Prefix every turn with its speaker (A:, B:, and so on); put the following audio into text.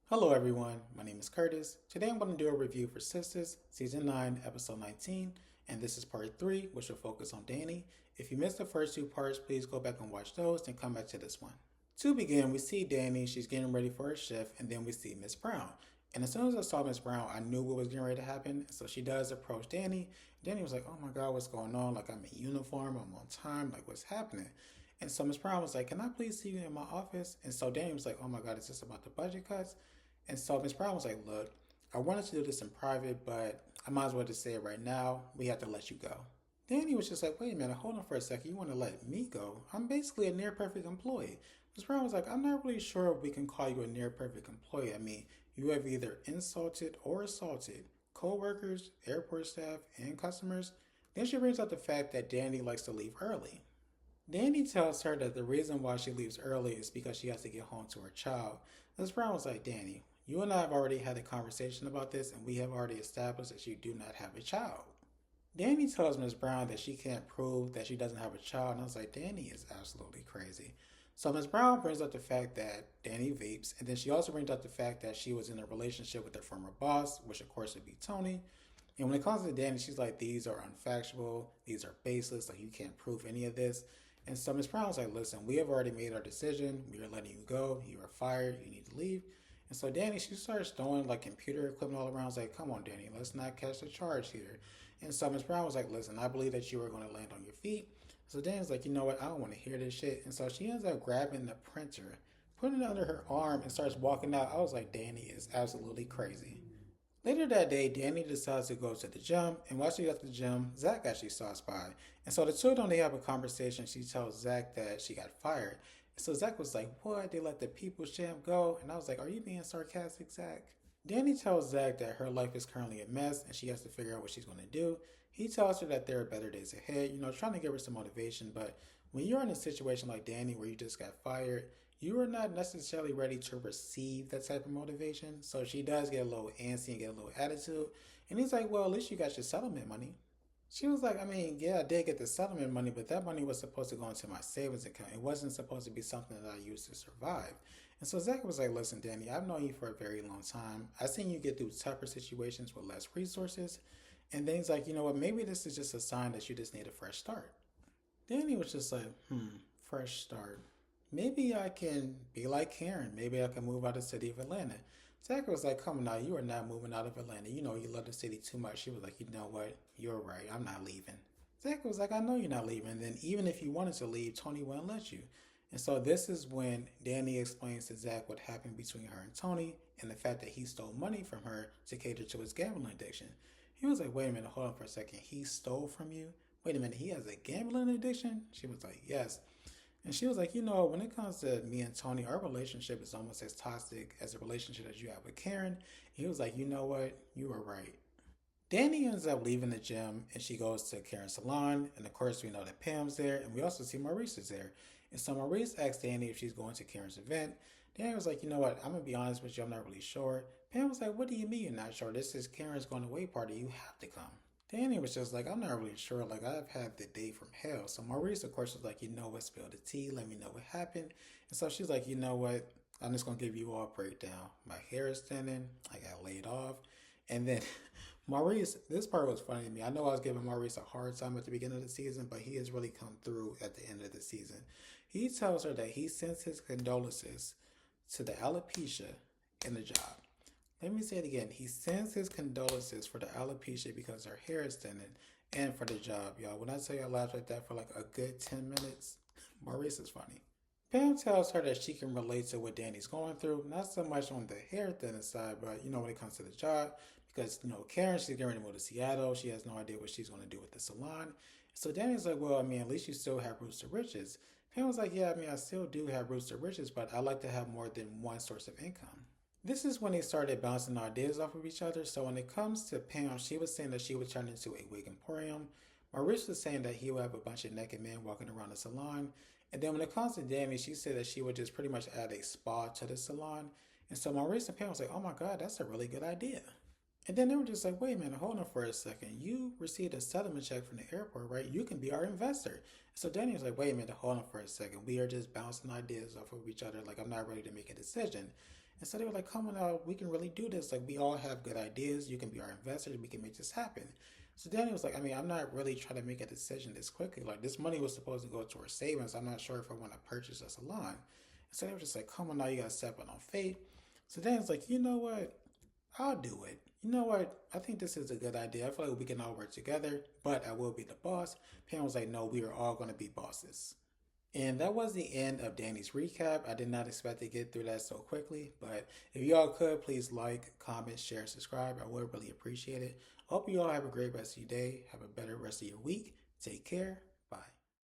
A: Hello everyone, my name is Curtis. Today I'm going to do a review for Sistas, Season 9, Episode 19, and this is Part 3, which will focus on Dani. If you missed the first two parts, please go back and watch those, then come back to this one. To begin, we see Dani, she's getting ready for her shift, and then we see Miss Brown. And as soon as I saw Miss Brown, I knew what was getting ready to happen, so she does approach Dani. Dani was like, oh my god, what's going on? Like, I'm in uniform, I'm on time, like, what's happening? And so Miss Brown was like, can I please see you in my office? And so Dani was like, oh my god, is this about the budget cuts? And so Miss Brown was like, look, I wanted to do this in private, but I might as well just say it right now. We have to let you go. Danny was just like, wait a minute, hold on for a second. You want to let me go? I'm basically a near perfect employee. Miss Brown was like, I'm not really sure if we can call you a near perfect employee. I mean, you have either insulted or assaulted co-workers, airport staff, and customers. Then she brings up the fact that Danny likes to leave early. Danny tells her that the reason why she leaves early is because she has to get home to her child. Miss Brown was like, Danny, you and I have already had a conversation about this, and we have already established that you do not have a child. Danny tells Miss Brown that she can't prove that she doesn't have a child, and I was like, Danny is absolutely crazy. So Miss Brown brings up the fact that Danny vapes, and then she also brings up the fact that she was in a relationship with her former boss, which of course would be Tony. And when it comes to Danny, she's like, these are unfactual, these are baseless, like you can't prove any of this. And so Miss Brown was like, listen, we have already made our decision. We are letting you go. You are fired. You need to leave. And so Danny, she starts throwing like computer equipment all around. I was like, come on, Danny, let's not catch the charge here. And so Miss Brown was like, listen, I believe that you are going to land on your feet. So Danny's like, you know what? I don't want to hear this shit. And so she ends up grabbing the printer, putting it under her arm, and starts walking out. I was like, Danny is absolutely crazy. Later that day, Danny decides to go to the gym, and while she's at the gym, Zach actually stops by. And so the two of them, they have a conversation. She tells Zach that she got fired. And so Zach was like, what? They let the people's champ go? And I was like, are you being sarcastic, Zach? Danny tells Zach that her life is currently a mess and she has to figure out what she's going to do. He tells her that there are better days ahead, trying to give her some motivation. But when you're in a situation like Danny where you just got fired, you are not necessarily ready to receive that type of motivation. So she does get a little antsy and get a little attitude. And he's like, well, at least you got your settlement money. She was like, I mean, yeah, I did get the settlement money, but that money was supposed to go into my savings account. It wasn't supposed to be something that I used to survive. And so Zach was like, listen, Danny, I've known you for a very long time. I've seen you get through tougher situations with less resources. And then he's like, you know what, maybe this is just a sign that you just need a fresh start. Danny was just like, fresh start. Maybe I can be like Karen. Maybe I can move out of the city of Atlanta. Zach was like, come on now, you are not moving out of Atlanta. You know you love the city too much. She was like, you know what? You're right. I'm not leaving. Zach was like, I know you're not leaving. And then even if you wanted to leave, Tony wouldn't let you. And so this is when Danny explains to Zach what happened between her and Tony and the fact that he stole money from her to cater to his gambling addiction. He was like, wait a minute, hold on for a second. He stole from you? Wait a minute, he has a gambling addiction? She was like, yes. And she was like, when it comes to me and Tony, our relationship is almost as toxic as the relationship that you have with Karen. And he was like, you know what? You were right. Danny ends up leaving the gym and she goes to Karen's salon. And of course, we know that Pam's there. And we also see Maurice is there. And so Maurice asks Danny if she's going to Karen's event. Danny was like, you know what? I'm going to be honest with you. I'm not really sure. Pam was like, what do you mean you're not sure? This is Karen's going away party. You have to come. Danny was just like, I'm not really sure. Like, I've had the day from hell. So Maurice, of course, was like, you know what? Spill the tea. Let me know what happened. And so she's like, you know what? I'm just going to give you all a breakdown. My hair is thinning. I got laid off. And then Maurice, this part was funny to me. I know I was giving Maurice a hard time at the beginning of the season, but he has really come through at the end of the season. He tells her that he sends his condolences to the alopecia in the job. Let me say it again. He sends his condolences for the alopecia because her hair is thinning and for the job, y'all. When I tell you I laughed at that for like a good 10 minutes, Maurice is funny. Pam tells her that she can relate to what Danny's going through, not so much on the hair thinning side, but when it comes to the job, because Karen, she's getting ready to move to Seattle. She has no idea what she's going to do with the salon. So Danny's like, well, I mean, at least you still have roots to riches. Pam was like, yeah, I mean, I still do have roots to riches, but I like to have more than one source of income. This is when they started bouncing ideas off of each other. So when it comes to Pam, she was saying that she would turn into a wig emporium. Maurice was saying that he would have a bunch of naked men walking around the salon. And then when it comes to Danny, she said that she would just pretty much add a spa to the salon. And so Maurice and Pam was like, oh my God, that's a really good idea. And then they were just like, wait a minute, hold on for a second. You received a settlement check from the airport, right? You can be our investor. So Danny was like, wait a minute, hold on for a second. We are just bouncing ideas off of each other. Like, I'm not ready to make a decision. And so they were like, come on out, we can really do this. Like, we all have good ideas. You can be our investors. We can make this happen. So Danny was like, I mean, I'm not really trying to make a decision this quickly. Like, this money was supposed to go towards savings. I'm not sure if I want to purchase a salon. And so they were just like, come on now, you got to step out on faith. So Danny's like, you know what? I'll do it. You know what? I think this is a good idea. I feel like we can all work together, but I will be the boss. Pam was like, no, we are all going to be bosses. And that was the end of Danny's recap. I did not expect to get through that so quickly, but if y'all could, please like, comment, share, subscribe. I would really appreciate it. I hope you all have a great rest of your day. Have a better rest of your week. Take care.